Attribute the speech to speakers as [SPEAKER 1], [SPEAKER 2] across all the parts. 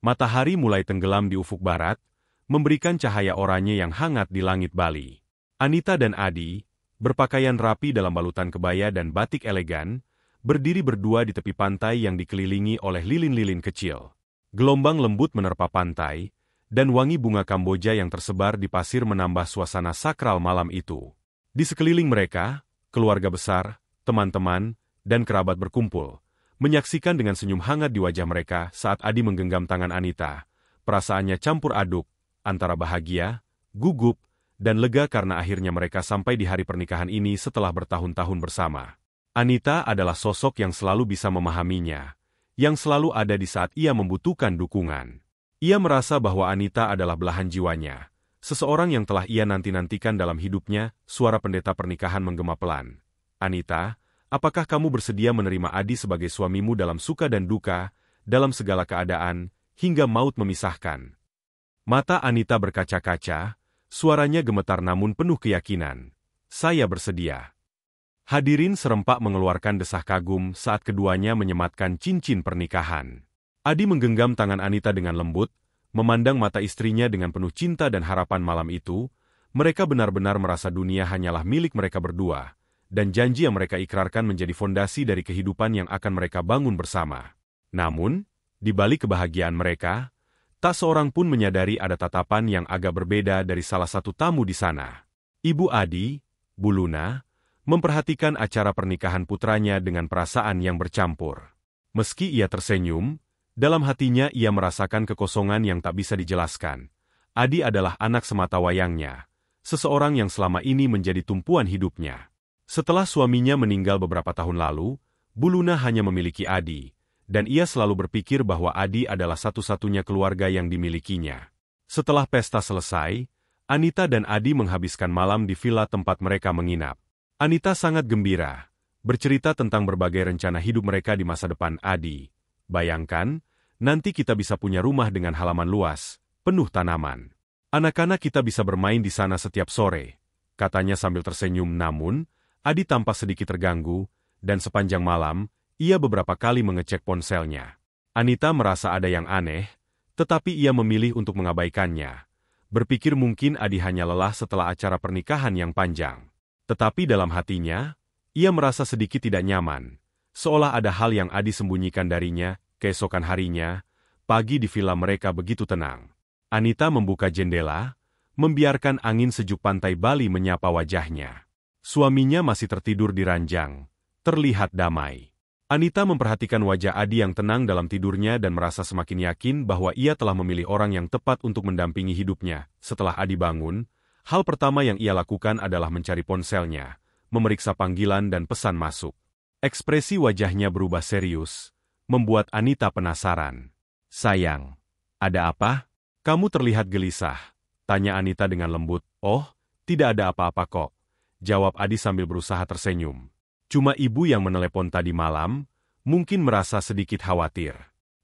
[SPEAKER 1] Matahari mulai tenggelam di ufuk barat, memberikan cahaya oranye yang hangat di langit Bali. Anita dan Adi, berpakaian rapi dalam balutan kebaya dan batik elegan, berdiri berdua di tepi pantai yang dikelilingi oleh lilin-lilin kecil. Gelombang lembut menerpa pantai, dan wangi bunga Kamboja yang tersebar di pasir menambah suasana sakral malam itu. Di sekeliling mereka, keluarga besar, teman-teman, dan kerabat berkumpul, menyaksikan dengan senyum hangat di wajah mereka saat Adi menggenggam tangan Anita. Perasaannya campur aduk, antara bahagia, gugup, dan lega karena akhirnya mereka sampai di hari pernikahan ini setelah bertahun-tahun bersama. Anita adalah sosok yang selalu bisa memahaminya, yang selalu ada di saat ia membutuhkan dukungan. Ia merasa bahwa Anita adalah belahan jiwanya, seseorang yang telah ia nanti-nantikan dalam hidupnya. Suara pendeta pernikahan menggema pelan. Anita, apakah kamu bersedia menerima Adi sebagai suamimu dalam suka dan duka, dalam segala keadaan, hingga maut memisahkan? Mata Anita berkaca-kaca, suaranya gemetar namun penuh keyakinan. Saya bersedia. Hadirin serempak mengeluarkan desah kagum saat keduanya menyematkan cincin pernikahan. Adi menggenggam tangan Anita dengan lembut, memandang mata istrinya dengan penuh cinta dan harapan. Malam itu, mereka benar-benar merasa dunia hanyalah milik mereka berdua, dan janji yang mereka ikrarkan menjadi fondasi dari kehidupan yang akan mereka bangun bersama. Namun, di balik kebahagiaan mereka, tak seorang pun menyadari ada tatapan yang agak berbeda dari salah satu tamu di sana. Ibu Adi, Bu Luna, memperhatikan acara pernikahan putranya dengan perasaan yang bercampur. Meski ia tersenyum, dalam hatinya ia merasakan kekosongan yang tak bisa dijelaskan. Adi adalah anak semata wayangnya, seseorang yang selama ini menjadi tumpuan hidupnya. Setelah suaminya meninggal beberapa tahun lalu, Bu Luna hanya memiliki Adi, dan ia selalu berpikir bahwa Adi adalah satu-satunya keluarga yang dimilikinya. Setelah pesta selesai, Anita dan Adi menghabiskan malam di villa tempat mereka menginap. Anita sangat gembira, bercerita tentang berbagai rencana hidup mereka di masa depan. Adi, bayangkan, nanti kita bisa punya rumah dengan halaman luas, penuh tanaman. Anak-anak kita bisa bermain di sana setiap sore, katanya sambil tersenyum. Namun, Adi tampak sedikit terganggu, dan sepanjang malam, ia beberapa kali mengecek ponselnya. Anita merasa ada yang aneh, tetapi ia memilih untuk mengabaikannya. Berpikir mungkin Adi hanya lelah setelah acara pernikahan yang panjang. Tetapi dalam hatinya, ia merasa sedikit tidak nyaman, seolah ada hal yang Adi sembunyikan darinya. Keesokan harinya, pagi di villa mereka begitu tenang. Anita membuka jendela, membiarkan angin sejuk pantai Bali menyapa wajahnya. Suaminya masih tertidur di ranjang, terlihat damai. Anita memperhatikan wajah Adi yang tenang dalam tidurnya dan merasa semakin yakin bahwa ia telah memilih orang yang tepat untuk mendampingi hidupnya. Setelah Adi bangun, hal pertama yang ia lakukan adalah mencari ponselnya, memeriksa panggilan dan pesan masuk. Ekspresi wajahnya berubah serius, membuat Anita penasaran. Sayang, ada apa? Kamu terlihat gelisah, tanya Anita dengan lembut. Oh, tidak ada apa-apa kok, jawab Adi sambil berusaha tersenyum. Cuma ibu yang menelepon tadi malam, mungkin merasa sedikit khawatir.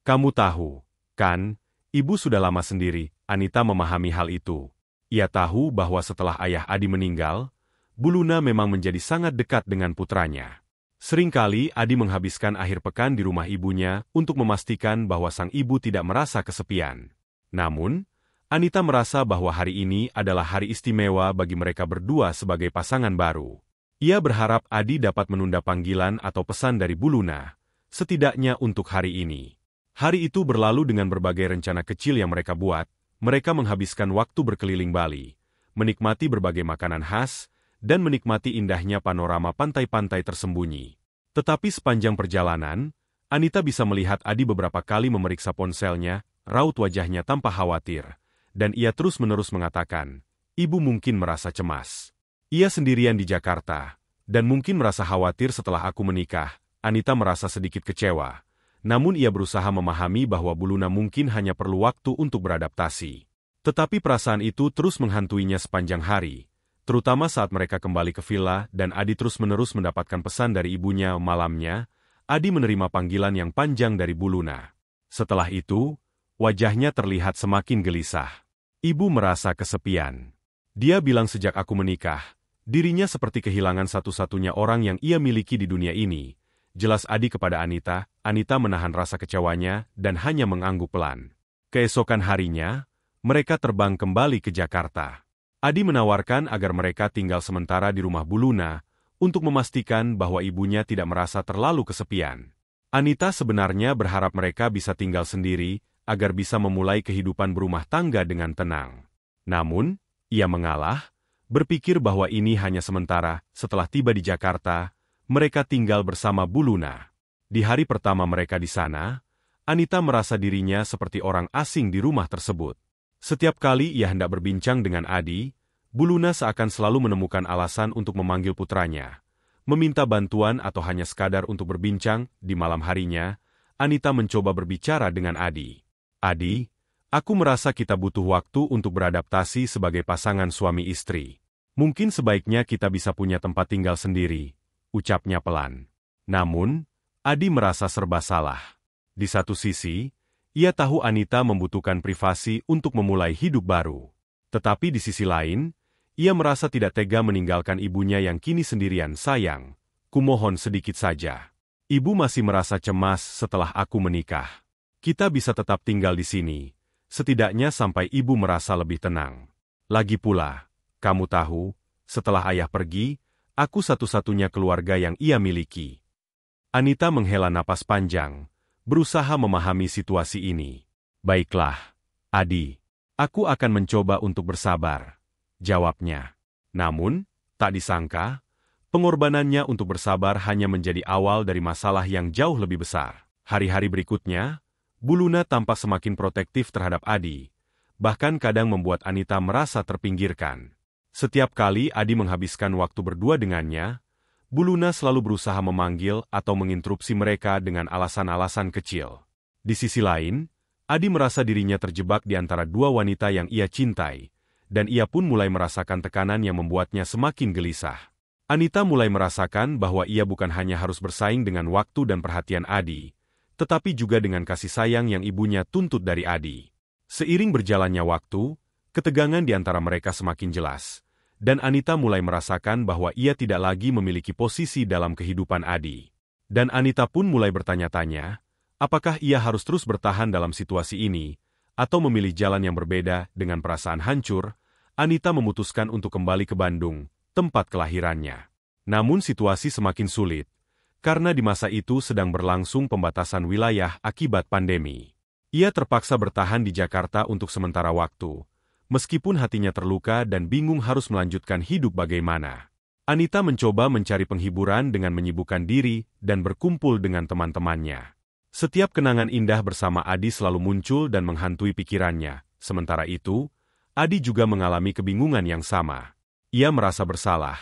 [SPEAKER 1] Kamu tahu, kan, ibu sudah lama sendiri. Anita memahami hal itu. Ia tahu bahwa setelah ayah Adi meninggal, Bu Luna memang menjadi sangat dekat dengan putranya. Seringkali Adi menghabiskan akhir pekan di rumah ibunya untuk memastikan bahwa sang ibu tidak merasa kesepian. Namun, Anita merasa bahwa hari ini adalah hari istimewa bagi mereka berdua sebagai pasangan baru. Ia berharap Adi dapat menunda panggilan atau pesan dari Bu Luna, setidaknya untuk hari ini. Hari itu berlalu dengan berbagai rencana kecil yang mereka buat. Mereka menghabiskan waktu berkeliling Bali, menikmati berbagai makanan khas, dan menikmati indahnya panorama pantai-pantai tersembunyi. Tetapi sepanjang perjalanan, Anita bisa melihat Adi beberapa kali memeriksa ponselnya, raut wajahnya tanpa khawatir, dan ia terus-menerus mengatakan, "Ibu mungkin merasa cemas. Ia sendirian di Jakarta, dan mungkin merasa khawatir setelah aku menikah." Anita merasa sedikit kecewa, namun ia berusaha memahami bahwa Bu Luna mungkin hanya perlu waktu untuk beradaptasi. Tetapi perasaan itu terus menghantuinya sepanjang hari, terutama saat mereka kembali ke villa dan Adi terus-menerus mendapatkan pesan dari ibunya. Malamnya, Adi menerima panggilan yang panjang dari Bu Luna. Setelah itu, wajahnya terlihat semakin gelisah. Ibu merasa kesepian. Dia bilang sejak aku menikah, dirinya seperti kehilangan satu-satunya orang yang ia miliki di dunia ini. Jelas Adi kepada Anita. Anita menahan rasa kecewanya dan hanya mengangguk pelan. Keesokan harinya, mereka terbang kembali ke Jakarta. Adi menawarkan agar mereka tinggal sementara di rumah Bu Luna, untuk memastikan bahwa ibunya tidak merasa terlalu kesepian. Anita sebenarnya berharap mereka bisa tinggal sendiri, agar bisa memulai kehidupan berumah tangga dengan tenang. Namun, ia mengalah, berpikir bahwa ini hanya sementara. Setelah tiba di Jakarta, mereka tinggal bersama Bu Luna. Di hari pertama mereka di sana, Anita merasa dirinya seperti orang asing di rumah tersebut. Setiap kali ia hendak berbincang dengan Adi, Bu Luna seakan selalu menemukan alasan untuk memanggil putranya, meminta bantuan atau hanya sekadar untuk berbincang. Di malam harinya, Anita mencoba berbicara dengan Adi. Adi, aku merasa kita butuh waktu untuk beradaptasi sebagai pasangan suami istri. Mungkin sebaiknya kita bisa punya tempat tinggal sendiri, ucapnya pelan. Namun, Adi merasa serba salah. Di satu sisi, ia tahu Anita membutuhkan privasi untuk memulai hidup baru. Tetapi di sisi lain, ia merasa tidak tega meninggalkan ibunya yang kini sendirian. Sayang, kumohon sedikit saja. Ibu masih merasa cemas setelah aku menikah. Kita bisa tetap tinggal di sini, setidaknya sampai ibu merasa lebih tenang. Lagi pula, kamu tahu, setelah ayah pergi, aku satu-satunya keluarga yang ia miliki. Anita menghela napas panjang, berusaha memahami situasi ini. Baiklah, Adi. Aku akan mencoba untuk bersabar, jawabnya. Namun, tak disangka, pengorbanannya untuk bersabar hanya menjadi awal dari masalah yang jauh lebih besar. Hari-hari berikutnya, Bu Luna tampak semakin protektif terhadap Adi, bahkan kadang membuat Anita merasa terpinggirkan. Setiap kali Adi menghabiskan waktu berdua dengannya, Bu Luna selalu berusaha memanggil atau menginterupsi mereka dengan alasan-alasan kecil. Di sisi lain, Adi merasa dirinya terjebak di antara dua wanita yang ia cintai, dan ia pun mulai merasakan tekanan yang membuatnya semakin gelisah. Anita mulai merasakan bahwa ia bukan hanya harus bersaing dengan waktu dan perhatian Adi, tetapi juga dengan kasih sayang yang ibunya tuntut dari Adi. Seiring berjalannya waktu, ketegangan di antara mereka semakin jelas, dan Anita mulai merasakan bahwa ia tidak lagi memiliki posisi dalam kehidupan Adi. Dan Anita pun mulai bertanya-tanya, apakah ia harus terus bertahan dalam situasi ini, atau memilih jalan yang berbeda. Dengan perasaan hancur, Anita memutuskan untuk kembali ke Bandung, tempat kelahirannya. Namun situasi semakin sulit, karena di masa itu sedang berlangsung pembatasan wilayah akibat pandemi. Ia terpaksa bertahan di Jakarta untuk sementara waktu, meskipun hatinya terluka dan bingung harus melanjutkan hidup bagaimana. Anita mencoba mencari penghiburan dengan menyibukkan diri dan berkumpul dengan teman-temannya. Setiap kenangan indah bersama Adi selalu muncul dan menghantui pikirannya. Sementara itu, Adi juga mengalami kebingungan yang sama. Ia merasa bersalah,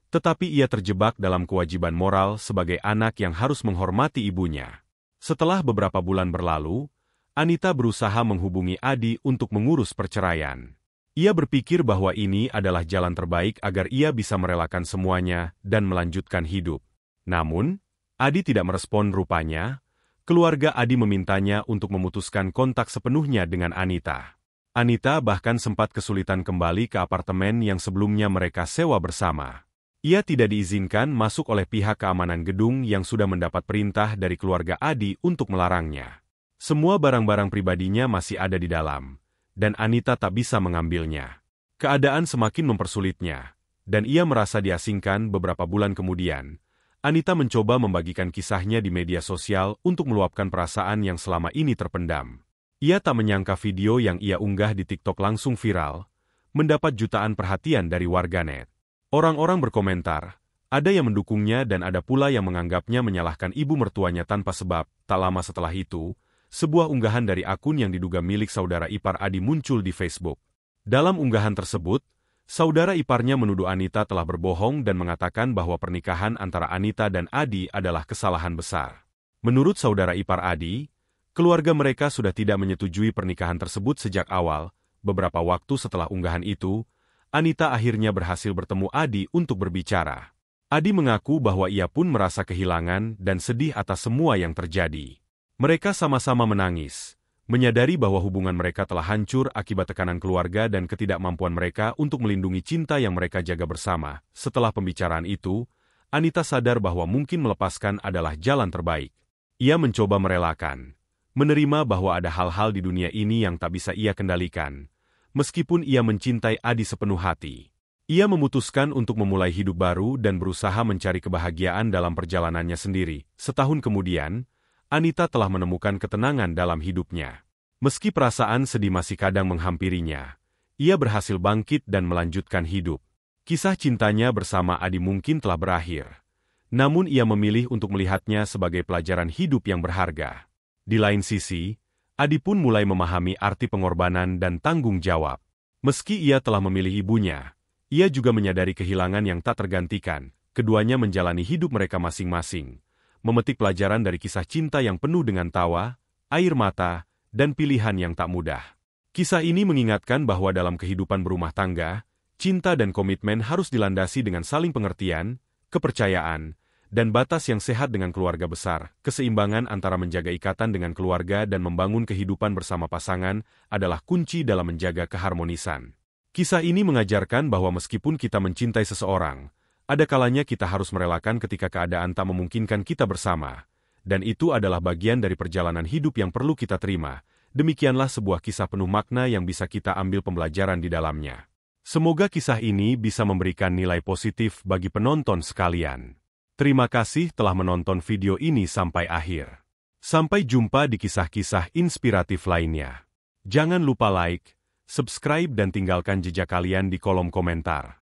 [SPEAKER 1] tetapi ia terjebak dalam kewajiban moral sebagai anak yang harus menghormati ibunya. Setelah beberapa bulan berlalu, Anita berusaha menghubungi Adi untuk mengurus perceraian. Ia berpikir bahwa ini adalah jalan terbaik agar ia bisa merelakan semuanya dan melanjutkan hidup. Namun, Adi tidak merespon. Rupanya, keluarga Adi memintanya untuk memutuskan kontak sepenuhnya dengan Anita. Anita bahkan sempat kesulitan kembali ke apartemen yang sebelumnya mereka sewa bersama. Ia tidak diizinkan masuk oleh pihak keamanan gedung yang sudah mendapat perintah dari keluarga Adi untuk melarangnya. Semua barang-barang pribadinya masih ada di dalam, dan Anita tak bisa mengambilnya. Keadaan semakin mempersulitnya, dan ia merasa diasingkan. Beberapa bulan kemudian, Anita mencoba membagikan kisahnya di media sosial untuk meluapkan perasaan yang selama ini terpendam. Ia tak menyangka video yang ia unggah di TikTok langsung viral, mendapat jutaan perhatian dari warganet. Orang-orang berkomentar, ada yang mendukungnya dan ada pula yang menganggapnya menyalahkan ibu mertuanya tanpa sebab. Tak lama setelah itu, sebuah unggahan dari akun yang diduga milik saudara ipar Adi muncul di Facebook. Dalam unggahan tersebut, saudara iparnya menuduh Anita telah berbohong dan mengatakan bahwa pernikahan antara Anita dan Adi adalah kesalahan besar. Menurut saudara ipar Adi, keluarga mereka sudah tidak menyetujui pernikahan tersebut sejak awal. Beberapa waktu setelah unggahan itu, Anita akhirnya berhasil bertemu Adi untuk berbicara. Adi mengaku bahwa ia pun merasa kehilangan dan sedih atas semua yang terjadi. Mereka sama-sama menangis, menyadari bahwa hubungan mereka telah hancur akibat tekanan keluarga dan ketidakmampuan mereka untuk melindungi cinta yang mereka jaga bersama. Setelah pembicaraan itu, Anita sadar bahwa mungkin melepaskan adalah jalan terbaik. Ia mencoba merelakan, menerima bahwa ada hal-hal di dunia ini yang tak bisa ia kendalikan. Meskipun ia mencintai Adi sepenuh hati, ia memutuskan untuk memulai hidup baru dan berusaha mencari kebahagiaan dalam perjalanannya sendiri. Setahun kemudian, Anita telah menemukan ketenangan dalam hidupnya. Meski perasaan sedih masih kadang menghampirinya, ia berhasil bangkit dan melanjutkan hidup. Kisah cintanya bersama Adi mungkin telah berakhir, namun ia memilih untuk melihatnya sebagai pelajaran hidup yang berharga. Di lain sisi, Adi pun mulai memahami arti pengorbanan dan tanggung jawab. Meski ia telah memilih ibunya, ia juga menyadari kehilangan yang tak tergantikan. Keduanya menjalani hidup mereka masing-masing, memetik pelajaran dari kisah cinta yang penuh dengan tawa, air mata, dan pilihan yang tak mudah. Kisah ini mengingatkan bahwa dalam kehidupan berumah tangga, cinta dan komitmen harus dilandasi dengan saling pengertian, kepercayaan, dan batas yang sehat dengan keluarga besar. Keseimbangan antara menjaga ikatan dengan keluarga dan membangun kehidupan bersama pasangan adalah kunci dalam menjaga keharmonisan. Kisah ini mengajarkan bahwa meskipun kita mencintai seseorang, ada kalanya kita harus merelakan ketika keadaan tak memungkinkan kita bersama. Dan itu adalah bagian dari perjalanan hidup yang perlu kita terima. Demikianlah sebuah kisah penuh makna yang bisa kita ambil pembelajaran di dalamnya. Semoga kisah ini bisa memberikan nilai positif bagi penonton sekalian. Terima kasih telah menonton video ini sampai akhir. Sampai jumpa di kisah-kisah inspiratif lainnya. Jangan lupa like, subscribe dan tinggalkan jejak kalian di kolom komentar.